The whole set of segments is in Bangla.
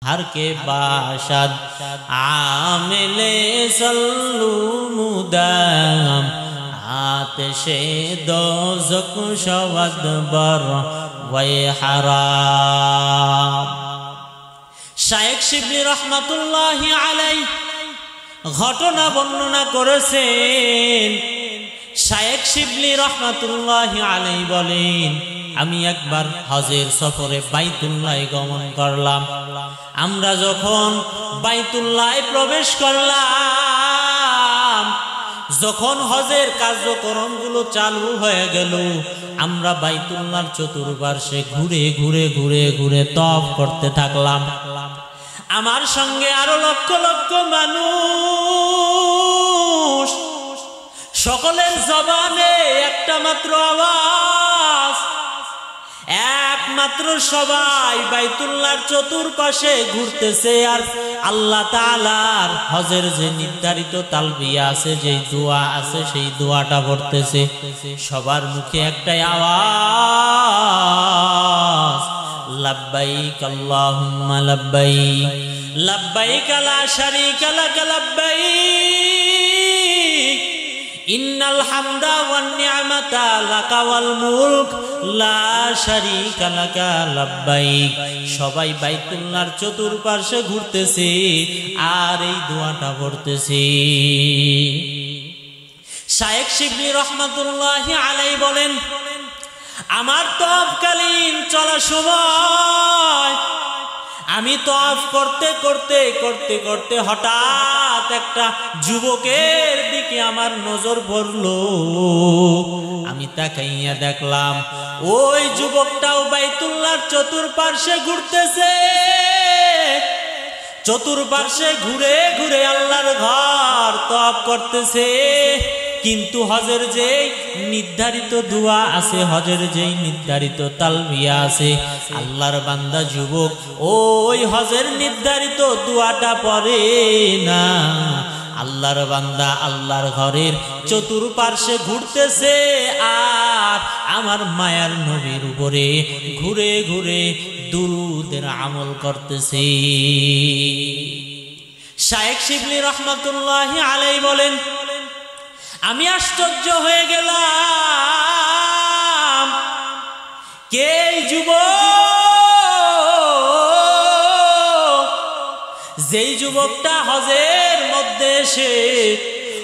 हर के बाशद आमिले सल्लू मुदाम आतिशे दोज़ख शवद बर वे हराम। शायख शिबली रहमतुल्लाहि अलैहि घटना बर्णना करेছেন। शायख शिबली रहमतुल्लाहि अलैहि बोलेন, আমি একবার হজের সফরে বাইতুল্লাহ গমন করলাম। আমরা যখন বাইতুল্লাহ প্রবেশ করলাম, যখন হজের কার্যক্রমগুলো চালু হয়ে গেল, আমরা বাইতুল্লাহর চতুর্পার্শ্বে ঘুরে ঘুরে ঘুরে ঘুরে তওয়াফ করতে থাকলাম। আমার সঙ্গে আরো লক্ষ লক্ষ মানুষ, সকলের জবানে একটা মাত্র আওয়াজ, একমাত্র সবাই বাইতুল্লাহর চতুর্পাশে ঘুরতেছে আর আল্লাহ তাআলার হজের যে নির্ধারিত তালবিয়া আছে, যে দোয়া আছে, সেই দোয়াটা পড়তেছে। সবার মুখে একটাই আওয়াজ, লব্বাইক আল্লাহুম্মা লব্বাইক লব্বাইক লা শারীকা লাক লব্বাইক ইন্নাল হামদা ওয়ান নি'মাতা লাকা ওয়াল মুলক লা শারীকা লাকা লব্বাইক। সবাই বাইতুল্লাহর চতুর্পার্শ্বে ঘুরতেছে আর এই দোয়াটা পড়তেছে। শায়খ শিবলি রহমাতুল্লাহি আলাইহি বলেন, আমার তওয়াফকালীন চলার সময় আমি তওয়াফ করতে করতে করতে করতে হঠাৎ একটা যুবকের দিকে আমার নজর পড়লো। আমি তাকাইয়া দেখলাম ওই যুবকটাও বাইতুল্লাহর চতুর্পার্শ্বে ঘুরতেছে। চতুর্পার্শ্বে ঘুরে ঘুরে আল্লাহর ঘর তওয়াফ করতেছে। কিন্তু হজের যে নির্ধারিত দোয়া আছে, হজের যেই নির্ধারিত তালবিয়া আছে, আল্লাহর বান্দা যুবক ওই হজের নির্ধারিত দোয়াটা পড়ে না। আল্লাহর বান্দা আল্লাহর ঘরের চতুর্পার্শ্বে ঘুরতেছে আর আমার মায়ার নবীর উপরে ঘুরে ঘুরে দুরূদের আমল করতেছে। শায়খ শিবলি রহমাতুল্লাহি আলাইহি বলেন, আমি আশ্চর্য হয়ে গেলাম, কে যুবক, যেই যুবকটা হজের মধ্যে এসে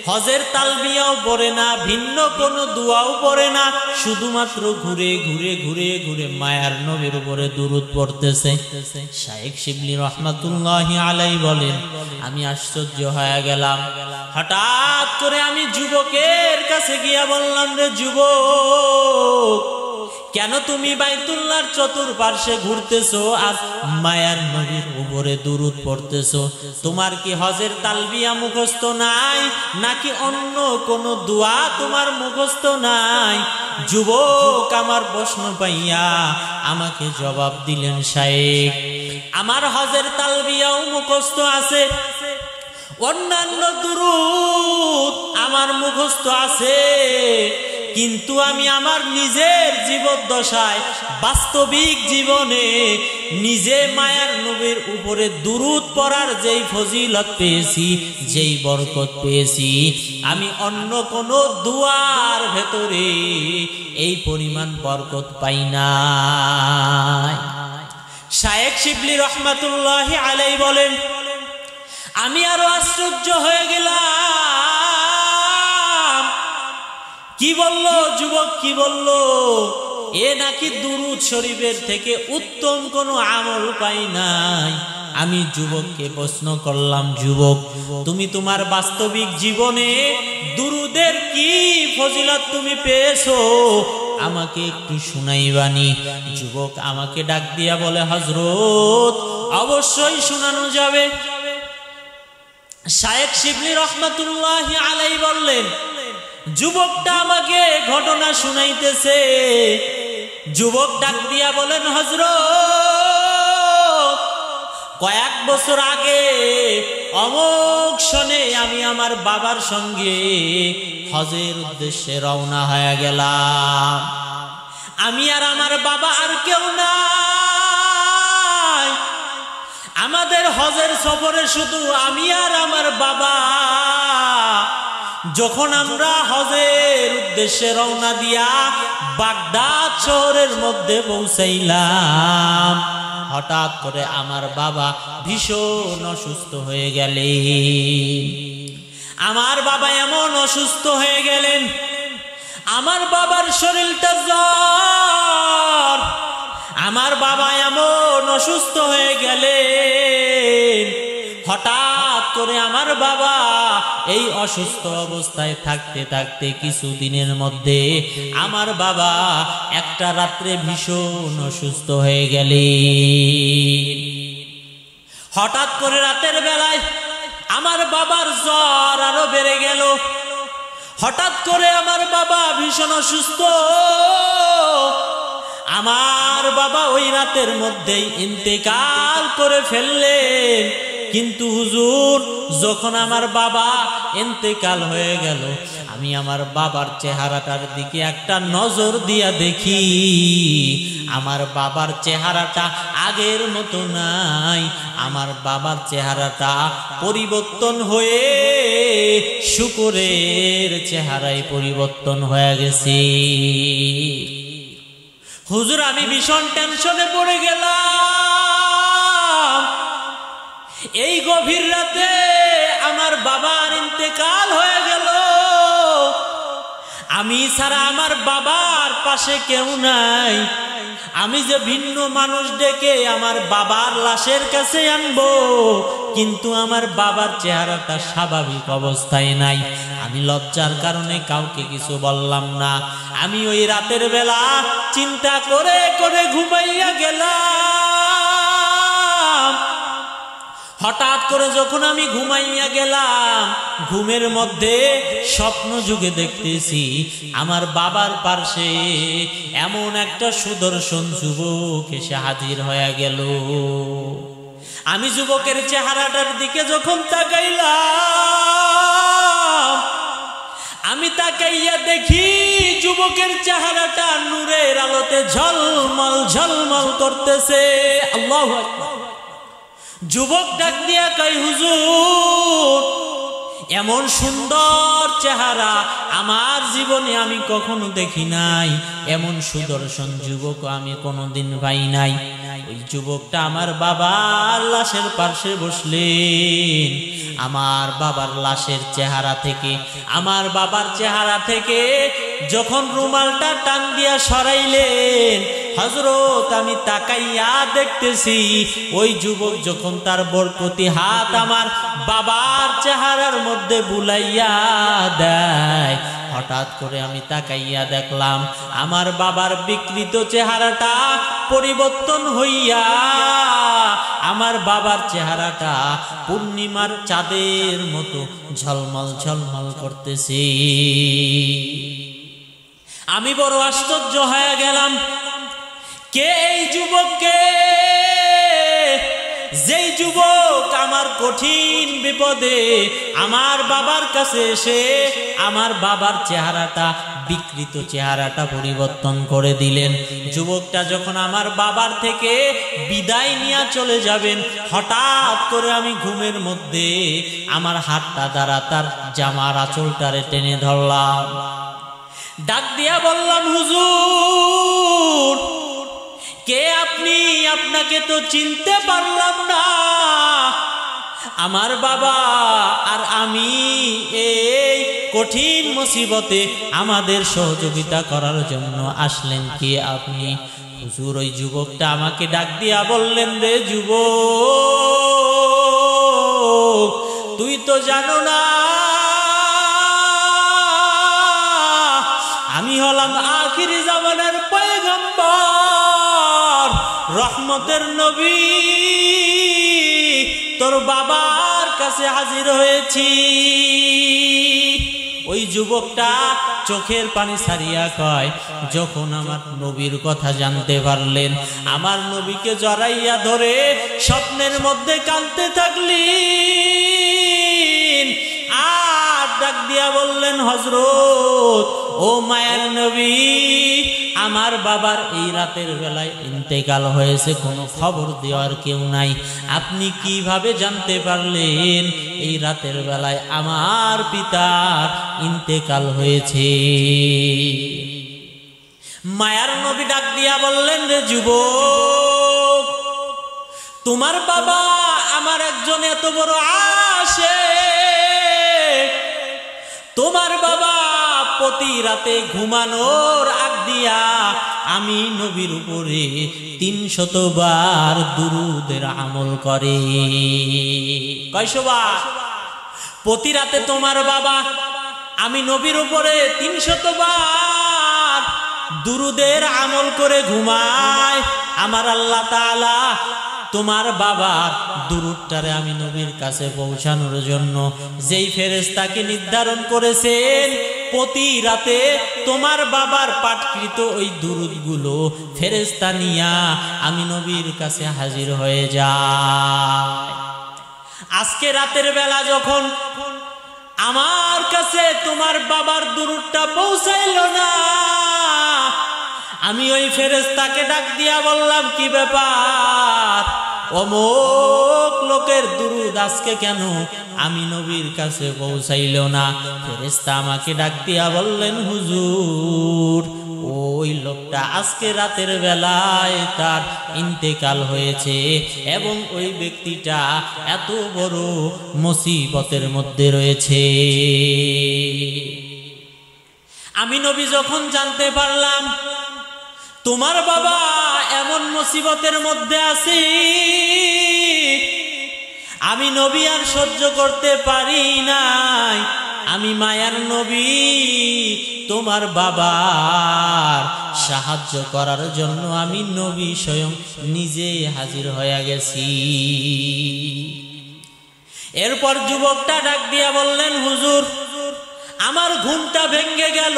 হজের তালবিয়াও পড়ে না, ভিন্ন কোনো দোয়াও পড়ে না, শুধুমাত্র ঘুরে ঘুরে ঘুরে ঘুরে মায়ার নবীর উপরে দুরূদ পড়তেছে। শায়খ শিবলি রহমাতুল্লাহি আলাইহি বলেন, আমি আশ্চর্য হয়ে গেলাম। হঠাৎ করে আমি যুবকের কাছে গিয়া বললাম, রে যুবক, কেন তুমি বাইতুল্লাহর চতুর্পার্শ্বে ঘুরতেছো আর মায়ার নবীর উপরে দুরূদ পড়তেছো? তোমার কি হজের তালবিয়া মুখস্থ নাই, নাকি অন্য কোন দোয়া তোমার মুখস্থ নাই? যুবক আমার প্রশ্ন পাইয়া আমাকে জবাব দিলেন, শায়েখ, আমার হজের তালবিয়াও মুখস্থ আছে, অন্যান্য দুরূদ আমার মুখস্থ আছে, কিন্তু আমি আমার নিজের জীবদ্দশায় বাস্তবিক জীবনে নিজে মায়ার নবীর উপরে দুরূদ পড়ার যেই ফজিলত পেয়েছি, যেই বরকত পেয়েছি, আমি অন্য কোন দুয়ার ভেতরে এই পরিমাণ বরকত পাই নাই। শায়খ শিবলি রহমাতুল্লাহি আলাইহি বলেন, আমি আরো আশ্চর্য হয়ে গেলাম। কি বললো যুবক, কি বললো? এ নাকি দুরূদ শরীফের থেকে উত্তম কোনো আমল পাই নাই। আমি যুবককে প্রশ্ন করলাম, যুবক, তুমি তোমার বাস্তবিক জীবনে দুরূদের কি ফজিলত তুমি পেয়েছো, আমাকে একটু শুনাইবানি? যুবক আমাকে ডাক দিয়া বলে, হযরত, অবশ্যই শোনানো যাবে। শায়খ শিবলি রহমাতুল্লাহি আলাইহি বললেন, যুবকটা আমাকে ঘটনা শুনাইতেছে। যুবক ডাক দিয়া বলেন, হযরত, কয়েক বছর আগে অমুক সনে আমি আমার বাবার সঙ্গে হজের উদ্দেশ্যে রওনা হয়ে গেলাম। আমি আর আমার বাবা আর কেউ নাই। আমাদের হজের সফরে শুধু আমি আর আমার বাবা যখন আমরা হজের উদ্দেশ্যে রওনা দিয়া বাগদাদ শহরের মধ্যে পৌঁছাইলাম, হঠাৎ করে আমার বাবা ভীষণ অসুস্থ হয়ে গেলেন। আমার বাবা এমন অসুস্থ হয়ে গেলেন, আমার বাবার শরীরটা জ্বর, আমার বাবা এমন অসুস্থ হয়ে গেলেন। হঠাৎ করে আমার বাবা এই অসুস্থ অবস্থায় থাকতে থাকতে কিছুদিনের মধ্যে আমার বাবা একটা রাত্রে ভীষণ অসুস্থ হয়ে গেলেন। হঠাৎ করে রাতের বেলায় আমার বাবার জ্বর আরো বেড়ে গেল। হঠাৎ করে আমার বাবা ভীষণ অসুস্থ, আমার বাবা ওই রাতের মধ্যেই ইন্তেকাল করে ফেললেন। কিন্তু হুজুর, যখন আমার বাবা ইন্তেকাল হয়ে গেল, আমি আমার বাবার চেহারাটার দিকে একটা নজর দিয়া দেখি, আমার বাবার চেহারাটা আগের মতো নাই। আমার বাবার চেহারাটা পরিবর্তন হয়ে শুকরের চেহারায় পরিবর্তন হয়ে গেছে। হুজুর, আমি ভীষণ টেনশনে পড়ে গেলাম। এই গভীর রাতে আমার বাবার ইন্তেকাল হয়ে গেল, আমি ছাড়া আমার বাবার পাশে কেউ নাই। আমি যে ভিন্ন মানুষ ডেকে আমার বাবার লাশের কাছে আনবো, কিন্তু আমার বাবার চেহারাটা স্বাভাবিক অবস্থায় নাই। আমি লজ্জার কারণে কাউকে কিছু বললাম না। আমি ওই রাতের বেলা চিন্তা করে করে ঘুমাইয়া গেলাম। হঠাৎ করে যখন আমি ঘুমাইয়া গেলাম, ঘুমের মধ্যে স্বপ্ন যুগে দেখতেছি আমার বাবার পাশে এমন একটা সুদর্শন যুবক এসে হাজির হয়ে গেল। আমি যুবকের চেহারাটার দিকে যখন তাকাইলাম, আমি তাকাইয়া দেখি যুবকের চেহারাটা নূরের আলোতে ঝলমল ঝলমল করতেছে। আল্লাহু আকবার। যুবক ডাক দিয়া কয়, হুজুর, এমন সুন্দর চেহারা আমার জীবনে আমি কখনো দেখি নাই, এমন সুদর্শন যুবক আমি কোনোদিন পাই নাই। ওই যুবকটা আমার বাবার লাশের পাশে বসলেন। আমার বাবার লাশের চেহারা থেকে, আমার বাবার চেহারা থেকে যখন রুমালটা টান দিয়া সরাইলেন, হযরত আমি তাকাইয়া দেখতেছি ওই যুবক যখন তার বরকতি হাত আমার বাবার চেহারার মধ্যে বুলাইয়া দেয়, হঠাৎ করে আমি তাকাইয়া দেখলাম আমার বাবার বিকৃত চেহারাটা পরিবর্তন হইয়া আমার বাবার চেহারাটা পূর্ণিমার চাঁদের মতো ঝলমল ঝলমল করতেছে। আমি বড় আশ্চর্য হয়ে গেলাম, কে এই যুবককে? যেই যুবক আমার কঠিন বিপদে আমার বাবার কাছে এসে আমার বাবার চেহারাটা, বিকৃত চেহারাটা পরিবর্তন করে দিলেন। যুবকটা যখন আমার বাবার থেকে বিদায় নিয়ে চলে যাবেন, হঠাৎ করে আমি ঘুমের মধ্যে আমার হাতটা দ্বারা তার জামার আঁচলটারে টেনে ধরলাম। ডাক দিয়া বললাম, হুজুর, কে আপনি? আপনাকে তো চিনতে পারলাম না। আমার বাবা আর আমি এই কঠিন মুসিবতে আমাদের সহযোগিতা করার জন্য আসলেন কে আপনি? হুজুর, ওই যুবকটা আমাকে ডাক দিয়া বললেন, রে যুবক, তুই তো জানো না আমি হলাম আখিরি জামানার পয়গম্বর, রহমতের নবী। তোর বাবার কাছে হাজির হয়েছি। ওই যুবকটা চোখের পানি ছাড়িয়া কয়, যখন আমার নবীর কথা জানতে পারলেন, আমার নবীকে জড়াইয়া ধরে স্বপ্নের মধ্যে কাঁদতে থাকলেন। আর ডাক দিয়া বললেন, হযরত, ও মায়ার নবী, আমার বাবার এই রাতের বেলায় ইন্তেকাল হয়েছে, কোনো খবর দেওয়ার কেউ নাই, আপনি কিভাবে জানতে পারলেন এই রাতের বেলায় আমার পিতার ইন্তেকাল হয়েছে? মায়ার নবী ডাক দিয়া বললেন, রে যুবক, তোমার বাবা আমার একজন এত বড় আশিক, তোমার বাবা প্রতি রাতে ঘুমানোর আগ দিয়া আমি নবীর উপরে ৩০০ বার দুরূদের আমল করে। কয়শো বার? প্রতি রাতে তোমার বাবা আমি নবীর উপরে ৩০০ বার দুরূদের আমল করে ঘুমায়। আমার আল্লাহ তাআলা তোমার বাবার দুরূদটারে আমি নবীর কাছে পৌঁছানোর জন্য যেই ফেরেশতাকে নির্ধারণ করেছেন, প্রতি রাতে তোমার বাবার পাঠকৃত ওই দুরূদগুলো ফেরেশতা নিয়া আমি নবীর কাছে হাজির হয়ে যায়। আজকে রাতের বেলা যখন আমার কাছে তোমার বাবার দুরূদটা পৌঁছাইল না, আমি ওই ফেরেশতাকে ডাক দিয়া বললাম, কি ব্যাপার, অমুক লোকের দুরূদ আজকে কেন আমি নবীর কাছে পৌঁছাইল না? ফেরেশতা আমাকে ডাক দিয়া বললেন, হুজুর, ওই লোকটা আজকে রাতের বেলায় তার ইন্তেকাল হয়েছে এবং ওই ব্যক্তিটা এত বড় মুসিবতের মধ্যে রয়েছে। আমি নবী যখন জানতে পারলাম তোমার বাবা এমন মুসিবতের মধ্যে আছে, আমি নবী আর সহ্য করতে পারি নাই। আমি মায়ার নবী তোমার বাবার সাহায্য করার জন্য আমি নবী স্বয়ং নিজে হাজির হয়ে গেছি। এরপর যুবকটা ডাক দিয়া বললেন, হুজুর, আমার ঘুমটা ভেঙে গেল,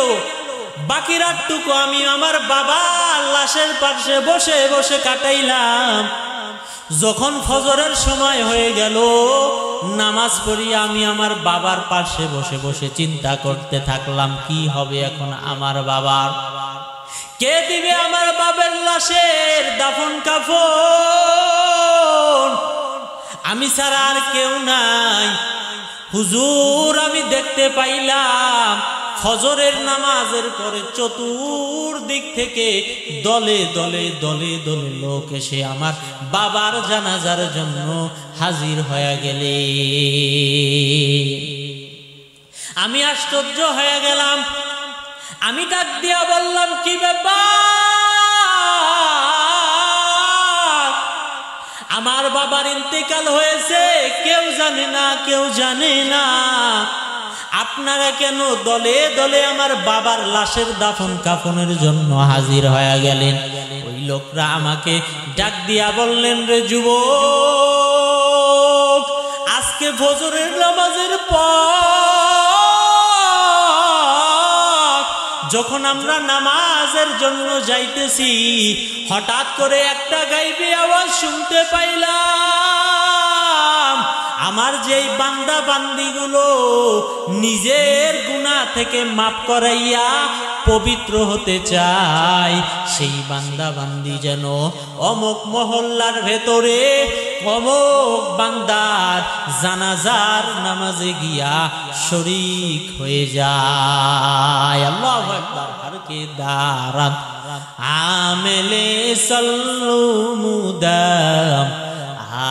বাকি রাতটুকু আমি আমার বাবার লাশের পাশে বসে বসে কাটাইলাম। যখন ফজরের সময় হয়ে গেল, নামাজ পড়িয়া আমি আমার বাবার পাশে বসে বসে চিন্তা করতে থাকলাম, কি হবে এখন আমার বাবার, কে দিবে আমার বাবার লাশের দাফন কাফন? আমি ছাড়া আর কেউ নাই। হুজুর, আমি দেখতে পাইলাম ফজরের নামাজের পরে চতুর্দিক থেকে দলে দলে দলে দলে লোক এসে আমার বাবার জানাজার জন্য হাজির হয়ে গেলে। আমি আশ্চর্য হয়ে গেলাম। আমি ডাক দিয়া বললাম, কি ব্যাপার, আমার বাবার ইন্তেকাল হয়েছে, কেউ জানে না, কেউ জানে না, আপনারা কেন দলে দলে আমার বাবার লাশের দাফন কাফনের জন্য হাজির হয়ে গেলেন? ওই লোকরা আমাকে ডাক দিয়া বললেন, রে যুবক, আজকে ফজরের নামাজের পর যখন আমরা নামাজের জন্য যাইতেছি, হঠাৎ করে একটা গাইবী আওয়াজ শুনতে পাইলাম। আমার যেই বান্দা বান্দিগুলো নিজের গুনাহ থেকে মাফ করাইয়া পবিত্র হতে চায়, সেই বান্দা বান্দি যেন অমুক মহল্লার ভেতরে অমুক বান্দার জানাজার নামাজে গিয়া শরীক হয়ে যায়। আল্লাহু আকবার। হরকে দারাত আমেলে সল্লু মুদাম,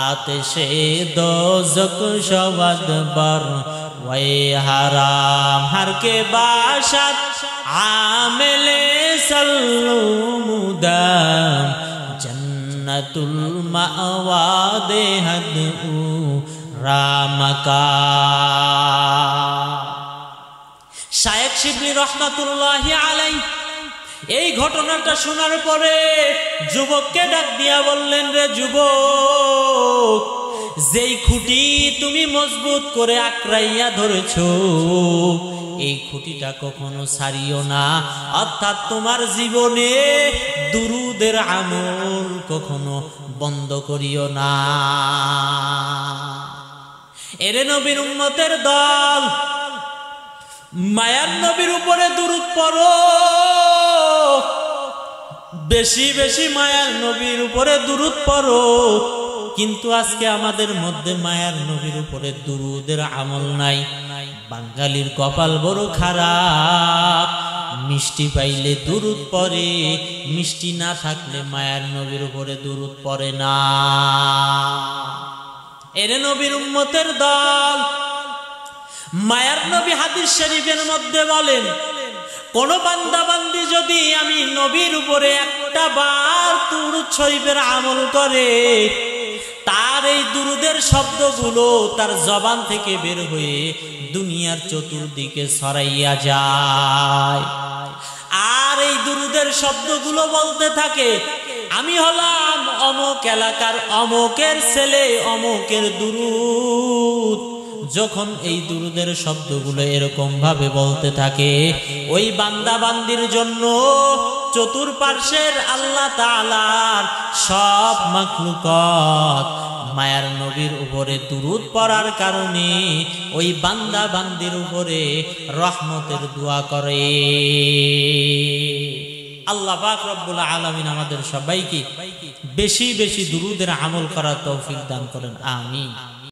আতেশে দোজক শওয়াদ বর ওয়ে হারাম। হরকে বাশাত আমেলে সল্লু মুদাম, জন্নতুল মাওয়া দেহদ উ রামকা। শায়েখ শিবলি রহমাতুল্লাহি আলাইহি এই ঘটনাটা শোনার পরে যুবককে ডাক দিয়া বললেন, রে যুবক, যেই খুঁটি তুমি মজবুত করে আঁকড়াইয়া ধরেছো, এই খুঁটিটা কখনো ছাড়িও না। অর্থাৎ তোমার জীবনে দুরূদের আমল কখনো বন্ধ করিও না। এরে নবীর উম্মতের দল, মায়ার নবীর উপরে দুরূদ পড়ো, বেশি বেশি মায়ার নবীর উপরে দুরূদ পড়ো। কিন্তু আজকে আমাদের মধ্যে মায়ার নবীর উপরে দুরূদের আমল নাই। বাঙালির কপাল বড় খারাপ, মিষ্টি পাইলে দুরূদ পড়ে, মিষ্টি না থাকলে মায়ার নবীর উপরে দুরূদ পড়ে না। এরে নবীর উম্মতের দল, মায়ার নবী হাদিস শরীফের মধ্যে বলেন, কোন বান্দা বান্দি যদি আমি নবীর উপরে একটা বার দুরূদ শরীফের আমল করে, তার এই দুরূদের শব্দগুলো তার জবান থেকে বের হয়ে দুনিয়ার চতুর্দিকে ছড়াইয়া যায়। আর এই দুরূদের শব্দগুলো বলতে থাকে, আমি হলাম অমুক এলাকার অমুকের ছেলে, অমুকের দুরূদ। যখন এই দুরূদের শব্দগুলো এরকম ভাবে বলতে থাকে, ওই বান্দা বান্দির জন্য চতুর্পার্শ্বের আল্লাহ তাআলার সব মাখলুকাত মায়ার নবীর উপরে দুরূদ পড়ার কারণে ওই বান্দা বান্দির উপরে রহমতের দোয়া করে। আল্লাহ পাক রব্বুল আলামিন আমাদের সবাইকে বেশি বেশি দুরূদের আমল করার তৌফিক দান করেন, আমিন।